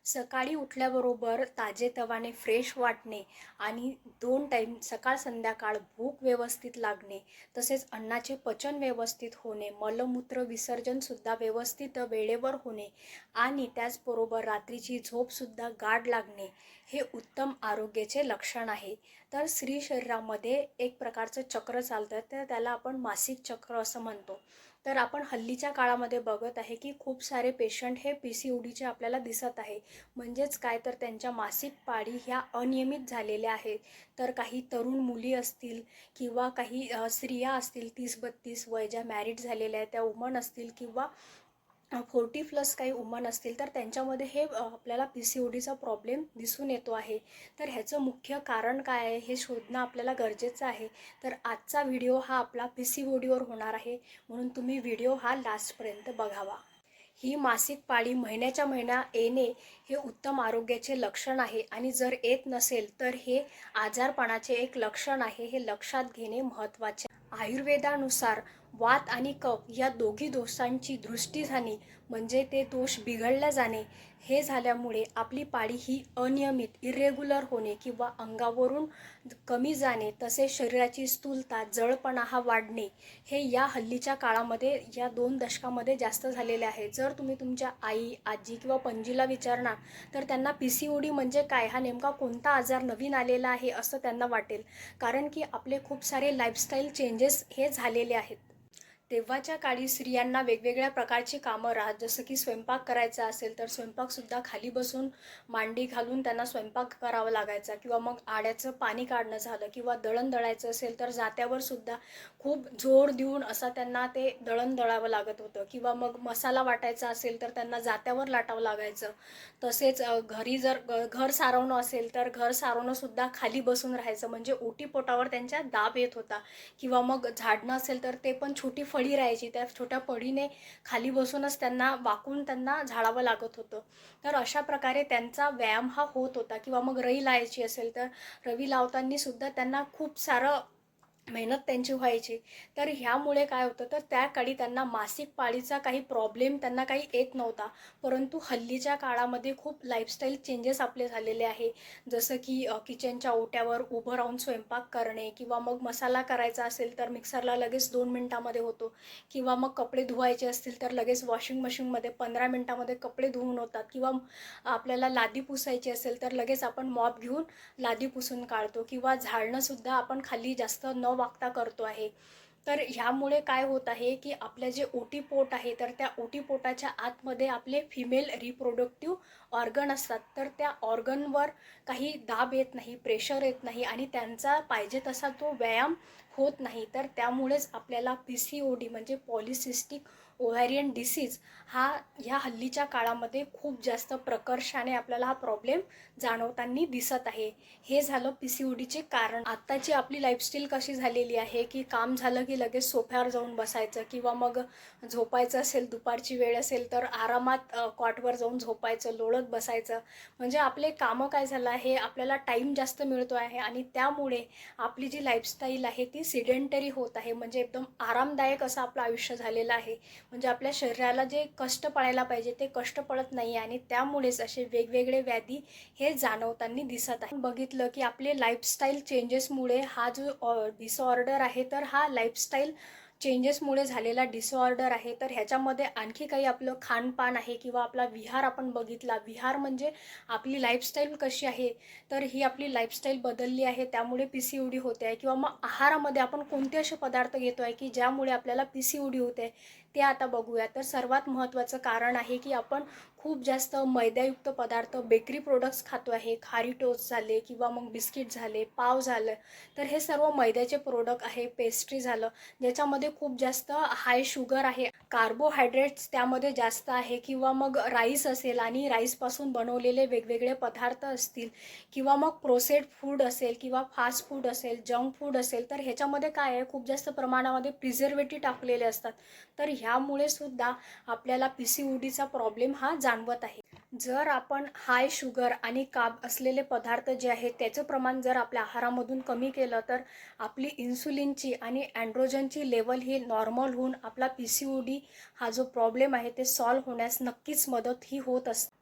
सकाळी उठल्याबरोबर ताजेतवाने फ्रेश वाटणे आणि 2 टाईम सकाळ संध्याकाळ भूक व्यवस्थित लागणे, तसेच अन्नाचे पचन व्यवस्थित होणे, मलमूत्र विसर्जनसुद्धा व्यवस्थित वेळेवर होणे आणि त्याचबरोबर रात्रीची झोपसुद्धा गाढ लागणे हे उत्तम आरोग्याचे लक्षण आहे. तर स्त्री शरीरामध्ये एक प्रकारचं चक्र चालतं, तर त्याला आपण मासिक चक्र असं म्हणतो. तर आपण हल्लीच्या काळामध्ये बघत आहे की खूप सारे पेशंट हे PCODचे आपल्याला दिसत आहे. म्हणजेच काय, तर त्यांच्या मासिक पाळी ह्या अनियमित झालेल्या आहेत. तर काही तरुण मुली असतील किंवा काही स्त्रिया असतील 30-32 वय ज्या मॅरिड झालेल्या आहेत त्या वुमन असतील किंवा 40+ काही वुमन असतील, तर त्यांच्यामध्ये हे आपल्याला PCODचा प्रॉब्लेम दिसून येतो आहे. तर ह्याचं मुख्य कारण काय आहे हे शोधणं आपल्याला गरजेचं आहे. तर आजचा व्हिडिओ हा आपला PCODवर होणार आहे, म्हणून तुम्ही व्हिडिओ हा लास्टपर्यंत बघावा. ही मासिक पाळी महिन्याच्या महिना येणे हे उत्तम आरोग्याचे लक्षण आहे आणि जर येत नसेल तर हे आजारपणाचे एक लक्षण आहे, हे लक्षात घेणे महत्त्वाचे. आयुर्वेदानुसार वात आणि कफ या दोघी दोषांची दृष्टी झाली म्हणजे ते दोष बिघडल्या जाणे, हे झाल्यामुळे आपली पाळी ही अनियमित इरेग्युलर होणे किंवा अंगावरून कमी जाणे, तसेच शरीराची स्थूलता जळपणा हा वाढणे हे या हल्लीच्या काळामध्ये या 2 दशकामध्ये जास्त झालेले आहे. जर तुम्ही तुमच्या आई, आजी किंवा पणजीला विचारणार तर त्यांना PCOD म्हणजे काय, हा नेमका कोणता आजार नवीन आलेला आहे असं त्यांना वाटेल. कारण की आपले खूप सारे लाईफस्टाईल चेंजेस हे झालेले आहेत. तेव्हाच्या काळी स्त्रियांना वेगवेगळ्या प्रकारची कामं राहत, जसं की स्वयंपाक करायचा असेल तर स्वयंपाकसुद्धा खाली बसून मांडी घालून त्यांना स्वयंपाक करावा लागायचा, किंवा मग आड्याचं पाणी काढणं झालं किंवा दळण दळायचं असेल तर जात्यावर सुद्धा खूप जोर देऊन असं त्यांना ते दळण दळावं लागत होतं, किंवा मग मसाला वाटायचा असेल तर त्यांना जात्यावर लाटावं लागायचं. तसेच घरी जर घर सारवणं असेल तर घर सारवणंसुद्धा खाली बसून राहायचं, म्हणजे ओटीपोटावर त्यांच्या दाब येत होता. किंवा मग झाडणं असेल तर ते पण छोटी फळी राहायची, त्या छोट्या फळीने खाली बसूनच त्यांना वाकून त्यांना झाडावं लागत होतं. तर अशा प्रकारे त्यांचा व्यायाम हा होत होता. किंवा मग रवी लावायची असेल तर रवी लावताना सुद्धा त्यांना खूप सारं मेहनत त्यांची व्हायची. तर ह्यामुळे काय होतं, तर त्या काळी त्यांना मासिक पाळीचा काही प्रॉब्लेम त्यांना काही येत नव्हता. परंतु हल्लीच्या काळामध्ये खूप लाईफस्टाईल चेंजेस आपले झालेले आहे. जसं की किचनच्या ओट्यावर उभं राहून स्वयंपाक करणे, किंवा मग मसाला करायचा असेल तर मिक्सरला लगेच 2 मिनटामध्ये होतो, किंवा मग कपडे धुवायचे असतील तर लगेच वॉशिंग मशीनमध्ये 15 मिनटामध्ये कपडे धुवून होतात, किंवा आपल्याला लादी पुसायची असेल तर लगेच आपण मॉप घेऊन लादी पुसून काढतो, किंवा झाडणंसुद्धा आपण खाली जास्त न वागता करतो आहे. तर ह्यामुळे काय होत आहे की आपल्या जे ओटीपोट आहे, तर त्या ओटीपोटाच्या आतमध्ये आपले फिमेल रिप्रोडक्टिव्ह ऑर्गन असतात. तर त्या ऑर्गनवर काही दाब येत नाही, प्रेशर येत नाही आणि त्यांचा पाहिजे तसा तो व्यायाम होत नाही. तर त्यामुळेच आपल्याला PCOD म्हणजे पॉलिसिस्टिक ओव्हॅरियन डिसीज हा ह्या हल्लीच्या काळामध्ये खूप जास्त प्रकर्षाने आपल्याला हा प्रॉब्लेम जाणवताना दिसत आहे. हे झालं PCODचे कारण. आत्ताची आपली लाईफस्टाईल कशी झालेली आहे की काम झालं की लगेच सोफ्यावर जाऊन बसायचं, किंवा मग झोपायचं असेल, दुपारची वेळ असेल तर आरामात कॉटवर जाऊन झोपायचं, लोळत बसायचं. म्हणजे आपले कामं काय झालं आहे, आपल्याला टाईम जास्त मिळतो आहे आणि त्यामुळे आपली जी लाईफस्टाईल आहे ती सिडेंटरी होत आहे. म्हणजे एकदम आरामदायक असं आपलं आयुष्य झालेलं आहे. म्हणजे आपल्या शरीराला जे कष्ट पडायला पाहिजे ते कष्ट पडत नाही आणि त्यामुळेच असे वेगवेगळे व्याधी हे जाणवताना दिसत आहे. बघितलं की आपले लाईफस्टाईल चेंजेसमुळे हा जो डिसऑर्डर आहे, तर हा लाईफस्टाईल चेंजेसमुळे झालेला डिसऑर्डर आहे. तर ह्याच्यामध्ये आणखी काही आपलं खानपान आहे, किंवा आपला विहार आपण बघितला. विहार म्हणजे आपली लाईफस्टाईल कशी आहे, तर ही आपली लाईफस्टाईल बदलली आहे त्यामुळे PCOD होते आहे. किंवा मग आहारामध्ये आपण कोणते असे पदार्थ घेतो आहे की ज्यामुळे आपल्याला PCOD होते, ते आता बघूया. तर सर्वात महत्त्वाचं कारण आहे की आपण खूप जास्त मैद्यायुक्त पदार्थ, बेकरी प्रोडक्ट्स खातो आहे. खारी टोस्ट झाले, किंवा मग बिस्किट झाले, पाव झालं, तर हे सर्व मैद्याचे प्रोडक्ट आहे. पेस्ट्री झालं, ज्याच्यामध्ये खूप जास्त हाय शुगर आहे, कार्बोहायड्रेट्स त्यामध्ये जास्त आहे. किंवा मग राईस असेल आणि राईसपासून बनवलेले वेगवेगळे पदार्थ असतील, किंवा मग प्रोसेस्ड फूड असेल, किंवा फास्ट फूड असेल, जंक फूड असेल, तर ह्याच्यामध्ये काय आहे, खूप जास्त प्रमाणामध्ये प्रिझर्वेटिव्ह टाकलेले असतात. तर ह्यामुळे सुद्धा आपल्याला PCODचा प्रॉब्लेम हा जाणवत आहे. जर आपण हाय शुगर आणि कार्ब असलेले पदार्थ जे आहेत त्याचं प्रमाण जर आपल्या आहारामधून कमी केलं, तर आपली इन्सुलिनची आणि अँड्रोजनची लेवल ही नॉर्मल होऊन आपला PCOD हा जो प्रॉब्लेम आहे ते सॉल्व्ह होण्यास नक्कीच मदत ही होत असते.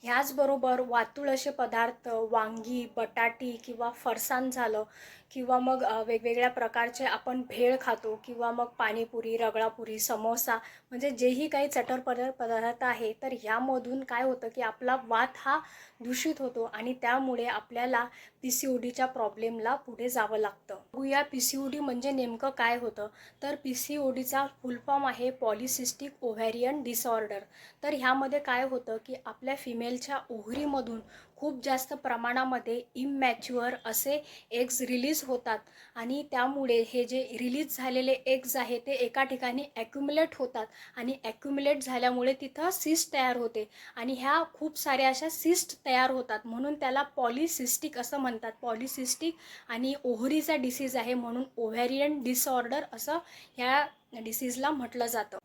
ह्याचबरोबर वातुळ असे पदार्थ, वांगी, बटाटी किंवा फरसाण झालं किंवा मग वेगवेगळ्या प्रकारचे आपण भेळ खातो किंवा मग पाणीपुरी, रगडापुरी, समोसा म्हणजे जेही काही पदार्थ आहे, तर ह्यामधून काय होतं की आपला वात हा दूषित होतो आणि त्यामुळे आपल्याला PCODच्या प्रॉब्लेमला पुढे जावं लागतं. बघूया PCOD म्हणजे नेमकं काय होतं. तर PCODचा फुल फॉर्म आहे पॉलिसिस्टिक ओव्हॅरियन डिसऑर्डर. तर ह्यामध्ये काय होतं की आपल्या फिमेलच्या ओव्हरीमधून खूप जास्त प्रमाणामध्ये इमॅच्युअर असे एग्ज रिलीज होतात आणि त्यामुळे हे जे रिलीज झालेले एग्ज आहे ते एका ठिकाणी ॲक्युमुलेट होतात आणि ॲक्युमुलेट झाल्यामुळे तिथं सिस्ट तयार होते आणि ह्या खूप साऱ्या अशा सिस्ट तयार होतात, म्हणून त्याला पॉलिसिस्टिक असं म्हणतात. पॉलिसिस्टिक आणि ओव्हरीचा डिसीज आहे म्हणून ओव्हॅरियन डिसऑर्डर असं ह्या डिसीजला म्हटलं जातं.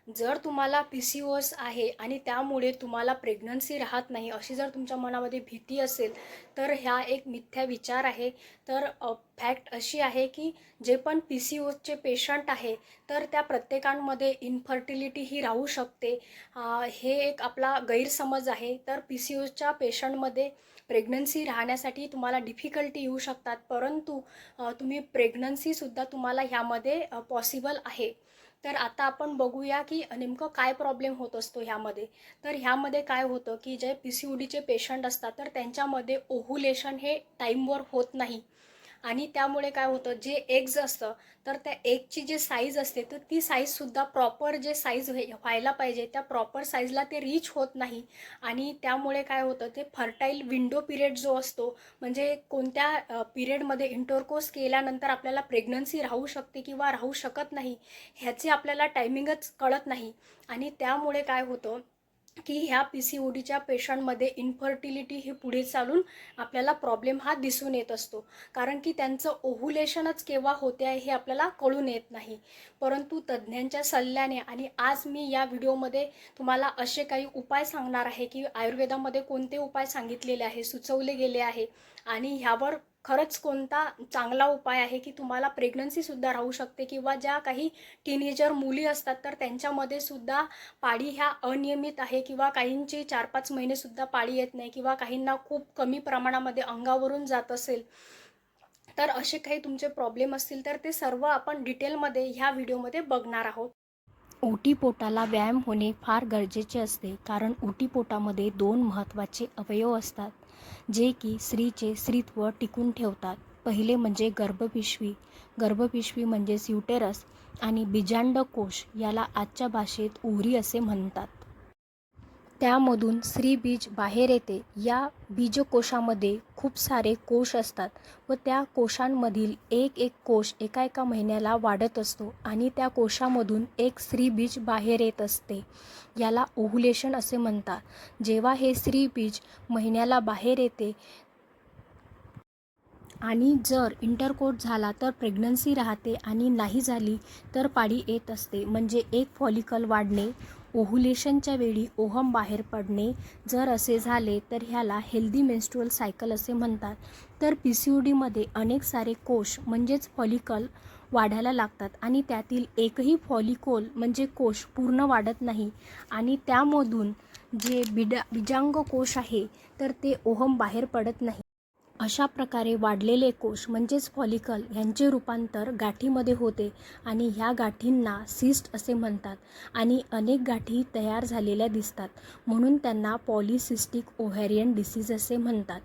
जर तुम्हाला PCOS आहे आणि त्यामुळे तुम्हाला प्रेग्नन्सी राहत नाही अशी जर तुमच्या मनामध्ये भीती असेल, तर ह्या एक मिथ्या विचार आहे. तर फॅक्ट अशी आहे की जे पण PCOSचे पेशंट आहे तर त्या प्रत्येकांमध्ये इन्फर्टिलिटी ही राहू शकते. हे एक आपला गैरसमज आहे. तर PCOSच्या पेशंटमध्ये प्रेग्नन्सी राहण्यासाठी तुम्हाला डिफिकल्टी येऊ शकतात, परंतु तुम्ही प्रेग्नन्सीसुद्धा तुम्हाला ह्यामध्ये पॉसिबल आहे. तर आता आपण बघूया की नेमकं काय प्रॉब्लेम होत असतो ह्यामध्ये. तर ह्यामध्ये काय होतं की जे PCODचे पेशंट असतात तर त्यांच्यामध्ये ओव्हुलेशन हे टाईमवर होत नाही आणि त्यामुळे काय होतं, जे एग्ज असतं तर त्या एगची जी साईज असते तर ती साईजसुद्धा प्रॉपर जे साईज व्हायला पाहिजे त्या प्रॉपर साईजला ते रीच होत नाही आणि त्यामुळे काय होतं, ते फर्टाईल विंडो पिरियड जो असतो म्हणजे कोणत्या पिरियडमध्ये इंटरकोर्स केल्यानंतर आपल्याला प्रेग्नन्सी राहू शकते किंवा राहू शकत नाही ह्याचे आपल्याला टायमिंगच कळत नाही आणि त्यामुळे काय होतं की ह्या PCODच्या पेशंटमध्ये इन्फर्टिलिटी हे पुढे चालून आपल्याला प्रॉब्लेम हा दिसून येत असतो, कारण की त्यांचं ओव्हुलेशनच केव्हा होते आहे हे आपल्याला कळून येत नाही. परंतु तज्ज्ञांच्या सल्ल्याने आणि आज मी या व्हिडिओमध्ये तुम्हाला असे काही उपाय सांगणार आहे की आयुर्वेदामध्ये कोणते उपाय सांगितलेले आहे, सुचवले गेले आहे आणि ह्यावर खरंच कोणता चांगला उपाय आहे की तुम्हाला प्रेग्नन्सीसुद्धा राहू शकते किंवा ज्या काही टीनेजर मुली असतात तर त्यांच्यामध्ये सुद्धा पाळी ह्या अनियमित आहे किंवा काहींची 4-5 महिनेसुद्धा पाळी येत नाही किंवा काहींना खूप कमी प्रमाणामध्ये अंगावरून जात असेल, तर असे काही तुमचे प्रॉब्लेम असतील तर ते सर्व आपण डिटेलमध्ये ह्या व्हिडिओमध्ये बघणार आहोत. ओटीपोटाला व्यायाम होणे फार गरजेचे असते, कारण ओटीपोटामध्ये 2 महत्त्वाचे अवयव असतात जे की स्त्रीचे स्त्रीत्व टिकून ठेवतात. पहिले म्हणजे गर्भपिशवी. गर्भपिशवी म्हणजेच युटेरस आणि बीजांडकोश, याला आजच्या भाषेत ओव्हरी असे म्हणतात. त्यामधून स्त्रीबीज बाहेर येते. या बीजकोशामध्ये खूप सारे कोश असतात व त्या कोशांमधील एक एक कोश एका महिन्याला वाढत असतो आणि त्या कोशामधून एक स्त्रीबीज बाहेर येत असते. याला ओव्हुलेशन असे म्हणतात. जेव्हा हे स्त्रीबीज महिन्याला बाहेर येते आणि जर इंटरकोर्स झाला तर प्रेग्नन्सी राहते आणि नाही झाली तर पाळी येत असते. म्हणजे एक फॉलिकल वाढणे, ओव्हुलेशनच्या वेळी ओव्हम बाहेर पडणे, जर असे झाले तर ह्याला हेल्दी मेन्स्ट्रुअल सायकल असे म्हणतात. तर PCODमध्ये अनेक सारे कोश म्हणजेच फॉलिकल वाढायला लागतात आणि त्यातील एकही फॉलिकोल म्हणजे कोश पूर्ण वाढत नाही आणि त्यामधून जे बीजांग कोश आहे तर ते ओव्हम बाहेर पडत नाही. अशा प्रकारे वाढलेले कोश म्हणजेच फॉलिकल यांचे रूपांतर गाठीमध्ये होते आणि ह्या गाठींना सिस्ट असे म्हणतात आणि अनेक गाठी तयार झालेल्या दिसतात, म्हणून त्यांना पॉलिसिस्टिक ओव्हॅरियन डिसीज असे म्हणतात.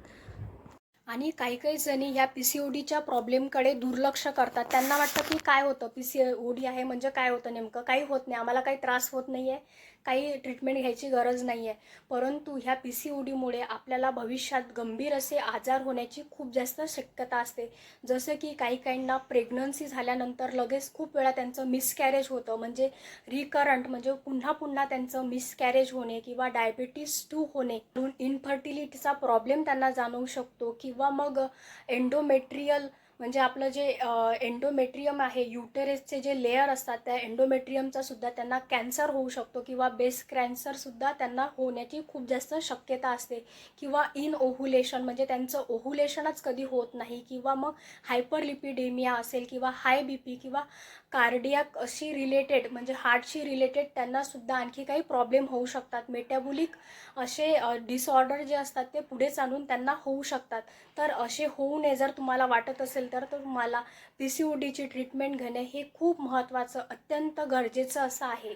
आणि काही जणी ह्या PCODच्या प्रॉब्लेमकडे दुर्लक्ष करतात. त्यांना वाटतं की काय होतं, PCOD आहे म्हणजे काय होतं, नेमकं काही होत नाही, आम्हाला काही त्रास होत नाही आहे, काही ट्रीटमेंट घ्यायची गरज नाही आहे. परंतु ह्या PCODमुळे आपल्याला भविष्यात गंभीर असे आजार होण्याची खूप जास्त शक्यता असते. जसं की काहींना प्रेग्नन्सी झाल्यानंतर लगेच खूप वेळा त्यांचं मिसकॅरेज होतं, म्हणजे रिकरंट म्हणजे पुन्हा पुन्हा त्यांचं मिसकॅरेज होणे किंवा डायबिटीस 2 होणे, म्हणून इन्फर्टिलिटीचा प्रॉब्लेम त्यांना जाणवू शकतो किंवा मग एंडोमेट्रियल म्हणजे आपलं जे एंडोमेट्रियम आहे, युटेरसचे जे लेयर असतात त्या एंडोमेट्रियमचा सुद्धा त्यांना कॅन्सर होऊ शकतो किंवा बेस्ट कॅन्सरसुद्धा त्यांना होण्याची खूप जास्त शक्यता असते किंवा इन ओव्हुलेशन म्हणजे त्यांचं ओव्हुलेशनच कधी होत नाही किंवा मग हायपरलिपिडेमिया असेल किंवा हाय BP किंवा कार्डियाक अशी रिलेटेड म्हणजे हार्टशी रिलेटेड त्यांनासुद्धा आणखी काही प्रॉब्लेम होऊ शकतात. मेटाबॉलिक असे डिसऑर्डर जे असतात ते पुढे चालून त्यांना होऊ शकतात. तर असे होऊ नये जर तुम्हाला वाटत असेल तर तुम्हाला PCODची ट्रीटमेंट घेणे हे खूप महत्त्वाचं, अत्यंत गरजेचं असं आहे.